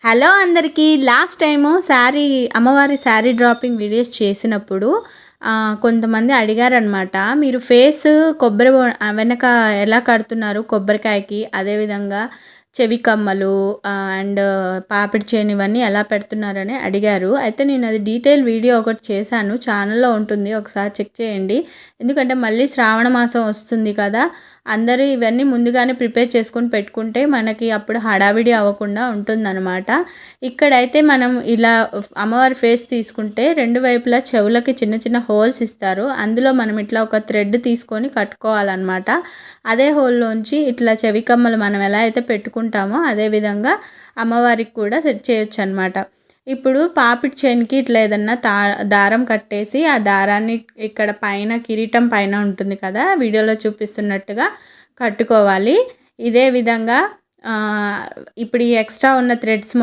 Hello అందరికీ last time అమ్మవారి sari dropping videos చేసినప్పుడు కొంతమంది అడిగారనమాట. మీరు ఫేస్ వెనక ఎలా కడుతున్నారు కొబ్బరికాయకి, అదేవిధంగా చెవి కమ్మలు అండ్ పాపిడి చేను ఇవన్నీ ఎలా పెడుతున్నారని అడిగారు. అయితే నేను అది డీటెయిల్ వీడియో ఒకటి చేశాను, ఛానల్లో ఉంటుంది, ఒకసారి చెక్ చేయండి. ఎందుకంటే మళ్ళీ శ్రావణ మాసం వస్తుంది కదా, అందరూ ఇవన్నీ ముందుగానే ప్రిపేర్ చేసుకొని పెట్టుకుంటే మనకి అప్పుడు హడావిడి అవ్వకుండా ఉంటుందన్నమాట. ఇక్కడైతే మనం ఇలా అమ్మవారి ఫేస్ తీసుకుంటే రెండు వైపులా చెవులకి చిన్న చిన్న హోల్స్ ఇస్తారు. అందులో మనం ఇట్లా ఒక థ్రెడ్ తీసుకొని కట్టుకోవాలన్నమాట. అదే హోల్లోంచి ఇట్లా చెవి కమ్మలు మనం ఎలా అయితే పెట్టుకుంటామో అదేవిధంగా అమ్మవారికి కూడా సెట్ చేయొచ్చు అనమాట. ఇప్పుడు పాపిడి చైన్కి ఇట్లా ఏదన్నా దారం కట్టేసి ఆ దారాన్ని ఇక్కడ పైన కిరీటం పైన ఉంటుంది కదా, వీడియోలో చూపిస్తున్నట్టుగా కట్టుకోవాలి. ఇదే విధంగా ఇప్పుడు ఈ ఎక్స్ట్రా ఉన్న థ్రెడ్స్